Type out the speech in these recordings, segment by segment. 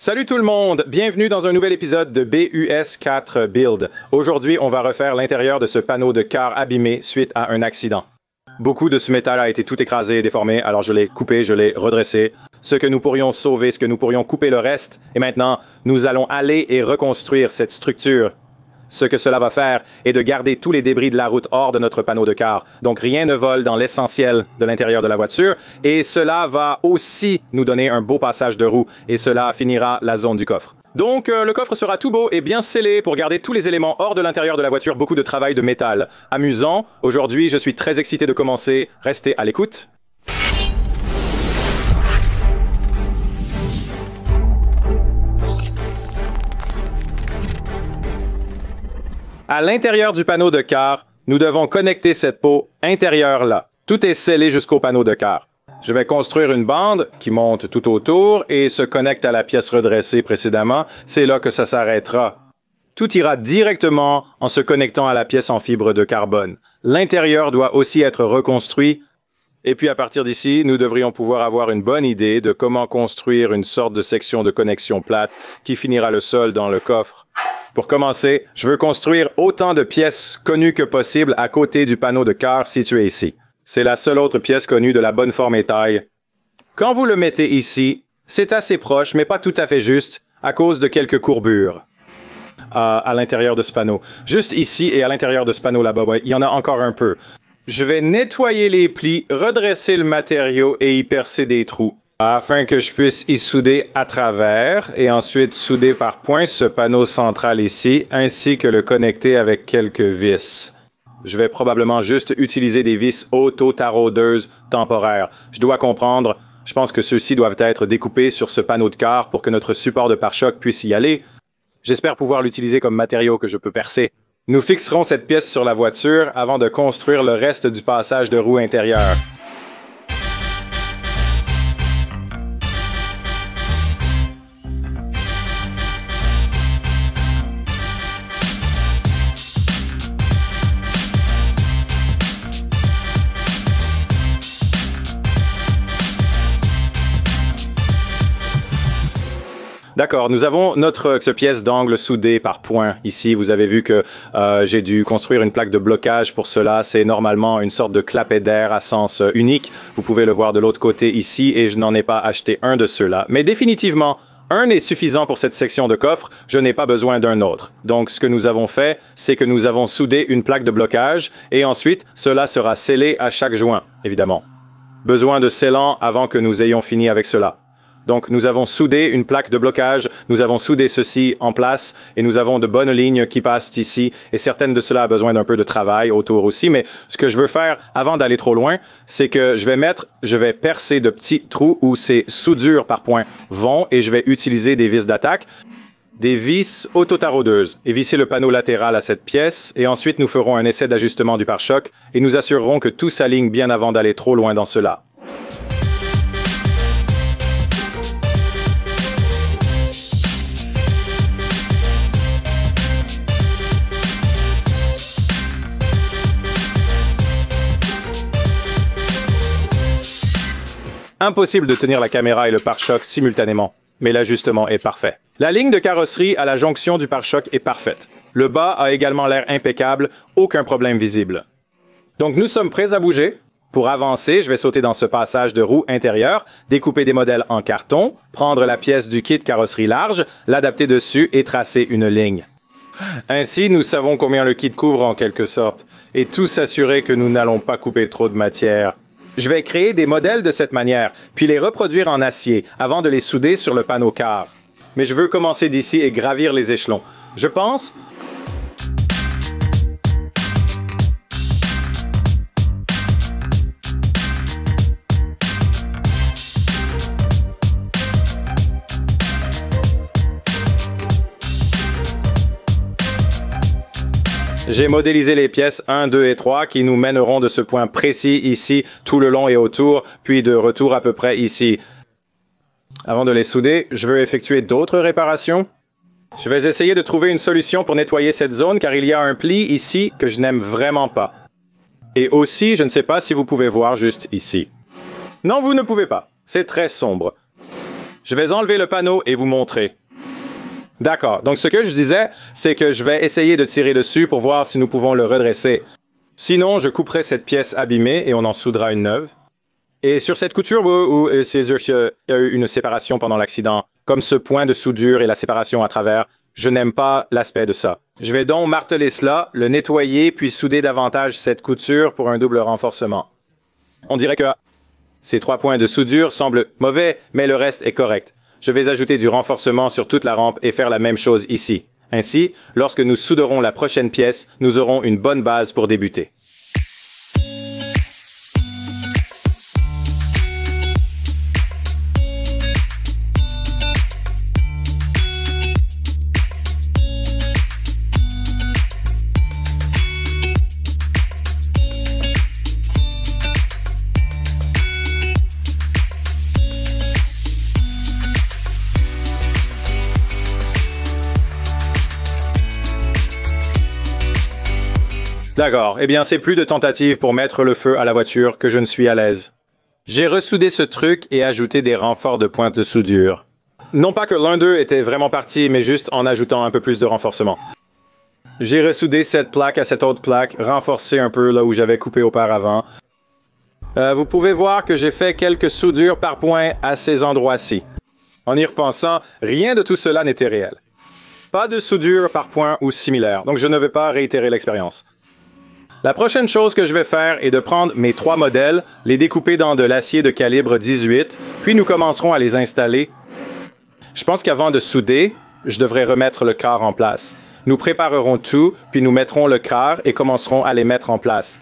Salut tout le monde, bienvenue dans un nouvel épisode de BUS4 Build. Aujourd'hui, on va refaire l'intérieur de ce panneau de car abîmé suite à un accident. Beaucoup de ce métal a été tout écrasé et déformé, alors je l'ai coupé, je l'ai redressé. Ce que nous pourrions sauver, ce que nous pourrions couper le reste, et maintenant, nous allons aller et reconstruire cette structure. Ce que cela va faire est de garder tous les débris de la route hors de notre panneau de car. Donc rien ne vole dans l'essentiel de l'intérieur de la voiture. Et cela va aussi nous donner un beau passage de roue. Et cela finira la zone du coffre. Donc le coffre sera tout beau et bien scellé pour garder tous les éléments hors de l'intérieur de la voiture. Beaucoup de travail de métal. Amusant. Aujourd'hui, je suis très excité de commencer. Restez à l'écoute. À l'intérieur du panneau de car, nous devons connecter cette peau intérieure-là. Tout est scellé jusqu'au panneau de car. Je vais construire une bande qui monte tout autour et se connecte à la pièce redressée précédemment. C'est là que ça s'arrêtera. Tout ira directement en se connectant à la pièce en fibre de carbone. L'intérieur doit aussi être reconstruit. Et puis à partir d'ici, nous devrions pouvoir avoir une bonne idée de comment construire une sorte de section de connexion plate qui finira le sol dans le coffre. Pour commencer, je veux construire autant de pièces connues que possible à côté du panneau de car situé ici. C'est la seule autre pièce connue de la bonne forme et taille. Quand vous le mettez ici, c'est assez proche, mais pas tout à fait juste, à cause de quelques courbures à l'intérieur de ce panneau. Juste ici et à l'intérieur de ce panneau là-bas, il y en a encore un peu. Je vais nettoyer les plis, redresser le matériau et y percer des trous, afin que je puisse y souder à travers et ensuite souder par points ce panneau central ici, ainsi que le connecter avec quelques vis. Je vais probablement juste utiliser des vis auto-taraudeuses temporaires. Je dois comprendre, je pense que ceux-ci doivent être découpés sur ce panneau de car pour que notre support de pare-choc puisse y aller. J'espère pouvoir l'utiliser comme matériau que je peux percer. Nous fixerons cette pièce sur la voiture avant de construire le reste du passage de roue intérieur. D'accord, nous avons notre pièce d'angle soudée par points. Ici, vous avez vu que j'ai dû construire une plaque de blocage pour cela. C'est normalement une sorte de clapet d'air à sens unique. Vous pouvez le voir de l'autre côté ici et je n'en ai pas acheté un de ceux-là. Mais définitivement, un est suffisant pour cette section de coffre. Je n'ai pas besoin d'un autre. Donc, ce que nous avons fait, c'est que nous avons soudé une plaque de blocage et ensuite, cela sera scellé à chaque joint, évidemment. Besoin de scellant avant que nous ayons fini avec cela. Donc, nous avons soudé une plaque de blocage, nous avons soudé ceci en place et nous avons de bonnes lignes qui passent ici et certaines de cela a besoin d'un peu de travail autour aussi. Mais ce que je veux faire avant d'aller trop loin, c'est que je vais percer de petits trous où ces soudures par points vont et je vais utiliser des vis d'attaque, des vis auto-taraudeuses et visser le panneau latéral à cette pièce et ensuite nous ferons un essai d'ajustement du pare-choc et nous assurerons que tout s'aligne bien avant d'aller trop loin dans cela. Impossible de tenir la caméra et le pare-choc simultanément, mais l'ajustement est parfait. La ligne de carrosserie à la jonction du pare-choc est parfaite. Le bas a également l'air impeccable, aucun problème visible. Donc nous sommes prêts à bouger. Pour avancer, je vais sauter dans ce passage de roue intérieure, découper des modèles en carton, prendre la pièce du kit carrosserie large, l'adapter dessus et tracer une ligne. Ainsi, nous savons combien le kit couvre en quelque sorte, et tout s'assurer que nous n'allons pas couper trop de matière. Je vais créer des modèles de cette manière, puis les reproduire en acier, avant de les souder sur le panneau car. Mais je veux commencer d'ici et gravir les échelons. Je pense... J'ai modélisé les pièces 1, 2 et 3 qui nous mèneront de ce point précis ici, tout le long et autour, puis de retour à peu près ici. Avant de les souder, je veux effectuer d'autres réparations. Je vais essayer de trouver une solution pour nettoyer cette zone car il y a un pli ici que je n'aime vraiment pas. Et aussi, je ne sais pas si vous pouvez voir juste ici. Non, vous ne pouvez pas. C'est très sombre. Je vais enlever le panneau et vous montrer. D'accord. Donc, ce que je disais, c'est que je vais essayer de tirer dessus pour voir si nous pouvons le redresser. Sinon, je couperai cette pièce abîmée et on en soudera une neuve. Et sur cette couture où il y a eu une séparation pendant l'accident, comme ce point de soudure et la séparation à travers, je n'aime pas l'aspect de ça. Je vais donc marteler cela, le nettoyer, puis souder davantage cette couture pour un double renforcement. On dirait que ces 3 points de soudure semblent mauvais, mais le reste est correct. Je vais ajouter du renforcement sur toute la rampe et faire la même chose ici. Ainsi, lorsque nous souderons la prochaine pièce, nous aurons une bonne base pour débuter. D'accord, eh bien c'est plus de tentatives pour mettre le feu à la voiture que je ne suis à l'aise. J'ai ressoudé ce truc et ajouté des renforts de pointe de soudure. Non pas que l'un d'eux était vraiment parti, mais juste en ajoutant un peu plus de renforcement. J'ai ressoudé cette plaque à cette autre plaque, renforcé un peu là où j'avais coupé auparavant. Vous pouvez voir que j'ai fait quelques soudures par point à ces endroits-ci. En y repensant, rien de tout cela n'était réel. Pas de soudure par point ou similaire, donc je ne vais pas réitérer l'expérience. La prochaine chose que je vais faire est de prendre mes 3 modèles, les découper dans de l'acier de calibre 18, puis nous commencerons à les installer. Je pense qu'avant de souder, je devrais remettre le quart en place. Nous préparerons tout, puis nous mettrons le quart et commencerons à les mettre en place.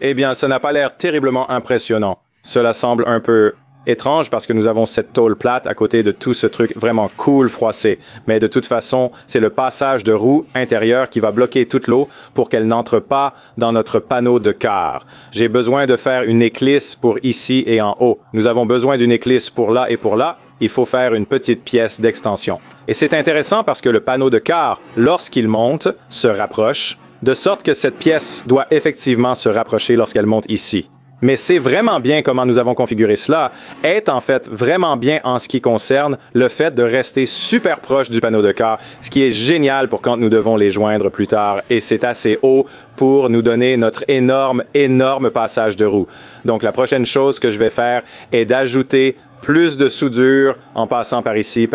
Eh bien, ça n'a pas l'air terriblement impressionnant. Cela semble un peu étrange parce que nous avons cette tôle plate à côté de tout ce truc vraiment cool froissé. Mais de toute façon, c'est le passage de roue intérieure qui va bloquer toute l'eau pour qu'elle n'entre pas dans notre panneau de quart. J'ai besoin de faire une éclisse pour ici et en haut. Nous avons besoin d'une éclisse pour là et pour là. Il faut faire une petite pièce d'extension. Et c'est intéressant parce que le panneau de quart, lorsqu'il monte, se rapproche, de sorte que cette pièce doit effectivement se rapprocher lorsqu'elle monte ici. Mais c'est vraiment bien comment nous avons configuré cela, est en fait vraiment bien en ce qui concerne le fait de rester super proche du panneau de quart, ce qui est génial pour quand nous devons les joindre plus tard, et c'est assez haut pour nous donner notre énorme passage de roue. Donc la prochaine chose que je vais faire est d'ajouter plus de soudure en passant par ici,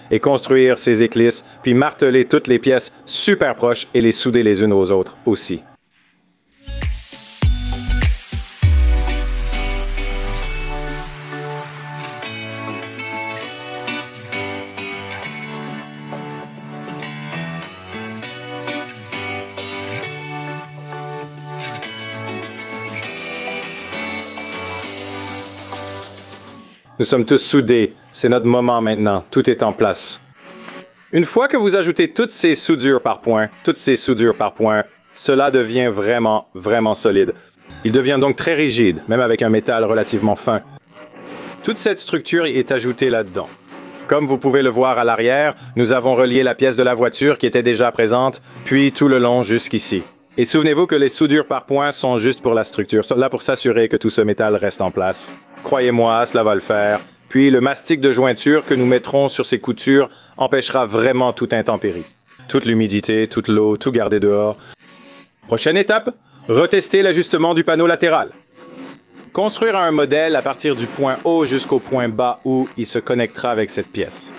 et construire ces éclisses, puis marteler toutes les pièces super proches et les souder les unes aux autres aussi. Nous sommes tous soudés. C'est notre moment maintenant. Tout est en place. Une fois que vous ajoutez toutes ces soudures par point, cela devient vraiment solide. Il devient donc très rigide, même avec un métal relativement fin. Toute cette structure est ajoutée là-dedans. Comme vous pouvez le voir à l'arrière, nous avons relié la pièce de la voiture qui était déjà présente, puis tout le long jusqu'ici. Et souvenez-vous que les soudures par point sont juste pour la structure, là pour s'assurer que tout ce métal reste en place. Croyez-moi, cela va le faire. Puis le mastic de jointure que nous mettrons sur ces coutures empêchera vraiment toute intempérie. Toute l'humidité, toute l'eau, tout garder dehors. Prochaine étape, retester l'ajustement du panneau latéral. Construire un modèle à partir du point haut jusqu'au point bas où il se connectera avec cette pièce.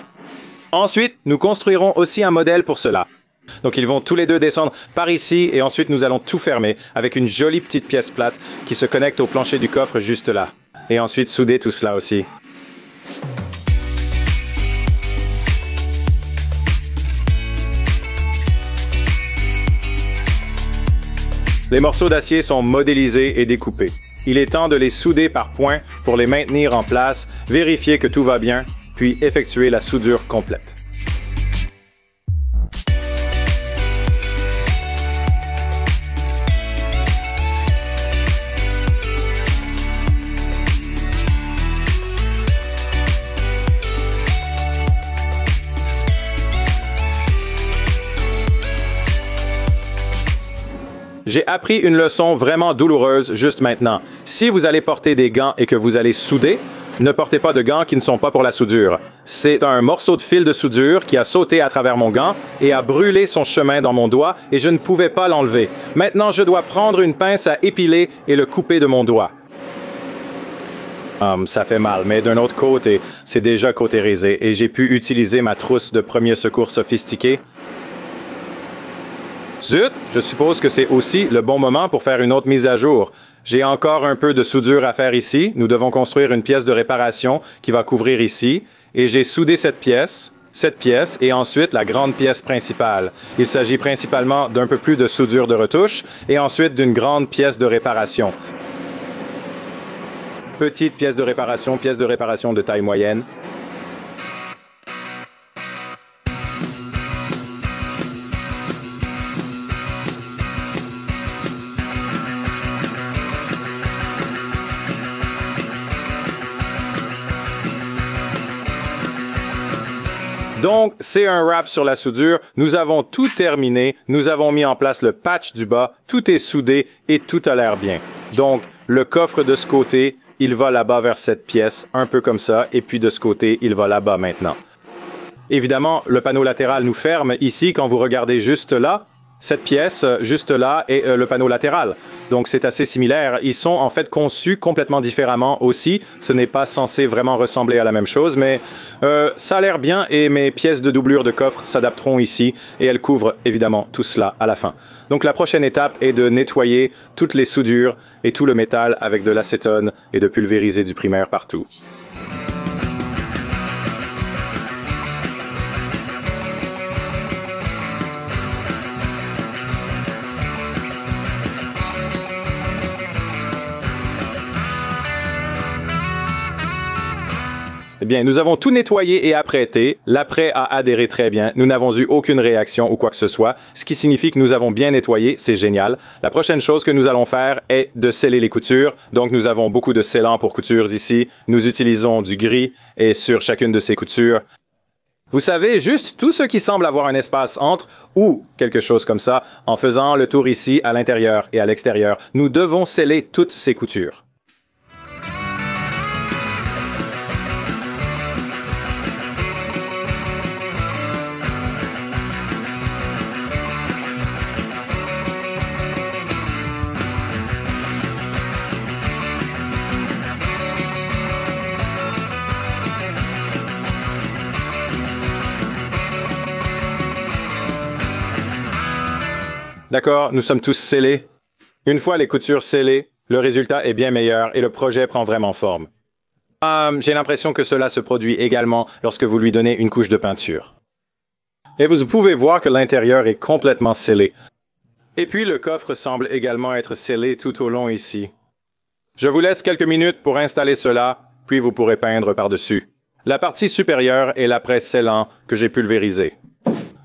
Ensuite, nous construirons aussi un modèle pour cela. Donc ils vont tous les deux descendre par ici et ensuite nous allons tout fermer avec une jolie petite pièce plate qui se connecte au plancher du coffre juste là. Et ensuite souder tout cela aussi. Les morceaux d'acier sont modélisés et découpés. Il est temps de les souder par points pour les maintenir en place, vérifier que tout va bien, puis effectuer la soudure complète. J'ai appris une leçon vraiment douloureuse juste maintenant. Si vous allez porter des gants et que vous allez souder, ne portez pas de gants qui ne sont pas pour la soudure. C'est un morceau de fil de soudure qui a sauté à travers mon gant et a brûlé son chemin dans mon doigt et je ne pouvais pas l'enlever. Maintenant, je dois prendre une pince à épiler et le couper de mon doigt. Ça fait mal, mais d'un autre côté, c'est déjà cautérisé et j'ai pu utiliser ma trousse de premier secours sophistiquée. Zut, je suppose que c'est aussi le bon moment pour faire une autre mise à jour. J'ai encore un peu de soudure à faire ici. Nous devons construire une pièce de réparation qui va couvrir ici. Et j'ai soudé cette pièce et ensuite la grande pièce principale. Il s'agit principalement d'un peu plus de soudure de retouche et ensuite d'une grande pièce de réparation. Petite pièce de réparation de taille moyenne. Donc, c'est un wrap sur la soudure. Nous avons tout terminé. Nous avons mis en place le patch du bas. Tout est soudé et tout a l'air bien. Donc, le coffre de ce côté, il va là-bas vers cette pièce, un peu comme ça. Et puis de ce côté, il va là-bas maintenant. Évidemment, le panneau latéral nous ferme ici quand vous regardez juste là. Cette pièce, juste là, est le panneau latéral. Donc, c'est assez similaire. Ils sont en fait conçus complètement différemment aussi. Ce n'est pas censé vraiment ressembler à la même chose, mais ça a l'air bien et mes pièces de doublure de coffre s'adapteront ici et elles couvrent évidemment tout cela à la fin. Donc, la prochaine étape est de nettoyer toutes les soudures et tout le métal avec de l'acétone et de pulvériser du primaire partout. Eh bien, nous avons tout nettoyé et apprêté. L'après a adhéré très bien. Nous n'avons eu aucune réaction ou quoi que ce soit, ce qui signifie que nous avons bien nettoyé. C'est génial. La prochaine chose que nous allons faire est de sceller les coutures. Donc, nous avons beaucoup de scellants pour coutures ici. Nous utilisons du gris et sur chacune de ces coutures. Vous savez, juste tout ce qui semble avoir un espace entre ou quelque chose comme ça, en faisant le tour ici à l'intérieur et à l'extérieur. Nous devons sceller toutes ces coutures. D'accord, nous sommes tous scellés. Une fois les coutures scellées, le résultat est bien meilleur et le projet prend vraiment forme. J'ai l'impression que cela se produit également lorsque vous lui donnez une couche de peinture. Et vous pouvez voir que l'intérieur est complètement scellé. Et puis le coffre semble également être scellé tout au long ici. Je vous laisse quelques minutes pour installer cela, puis vous pourrez peindre par-dessus. La partie supérieure est l'après scellant que j'ai pulvérisé.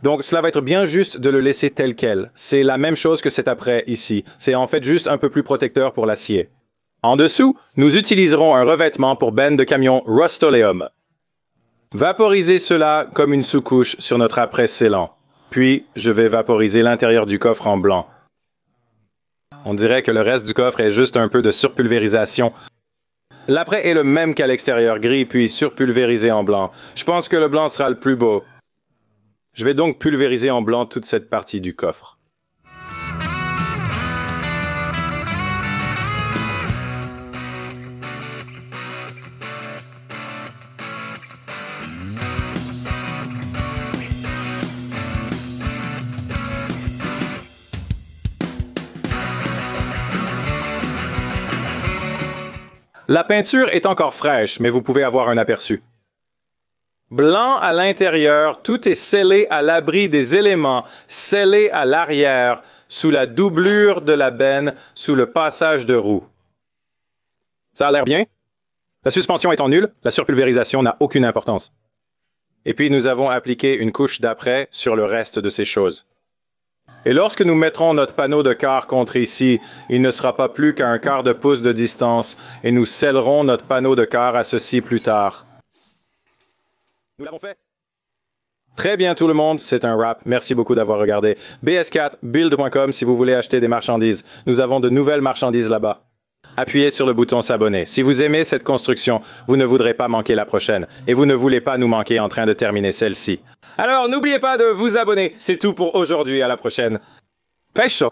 Donc, cela va être bien juste de le laisser tel quel. C'est la même chose que cet après ici. C'est en fait juste un peu plus protecteur pour l'acier. En dessous, nous utiliserons un revêtement pour benne de camion Rust-Oleum. Vaporisez cela comme une sous-couche sur notre après scellant. Puis, je vais vaporiser l'intérieur du coffre en blanc. On dirait que le reste du coffre est juste un peu de surpulvérisation. L'après est le même qu'à l'extérieur, gris puis surpulvérisé en blanc. Je pense que le blanc sera le plus beau. Je vais donc pulvériser en blanc toute cette partie du coffre. La peinture est encore fraîche, mais vous pouvez avoir un aperçu. Blanc à l'intérieur, tout est scellé à l'abri des éléments, scellé à l'arrière, sous la doublure de la benne, sous le passage de roue. Ça a l'air bien? La suspension étant nulle, la surpulvérisation n'a aucune importance. Et puis nous avons appliqué une couche d'après sur le reste de ces choses. Et lorsque nous mettrons notre panneau de quart contre ici, il ne sera pas plus qu'à un quart de pouce de distance et nous scellerons notre panneau de quart à ceci plus tard. Nous l'avons fait. Très bien tout le monde, c'est un wrap. Merci beaucoup d'avoir regardé. BS4build.com si vous voulez acheter des marchandises. Nous avons de nouvelles marchandises là-bas. Appuyez sur le bouton s'abonner. Si vous aimez cette construction, vous ne voudrez pas manquer la prochaine. Et vous ne voulez pas nous manquer en train de terminer celle-ci. Alors n'oubliez pas de vous abonner. C'est tout pour aujourd'hui. À la prochaine. Pêche!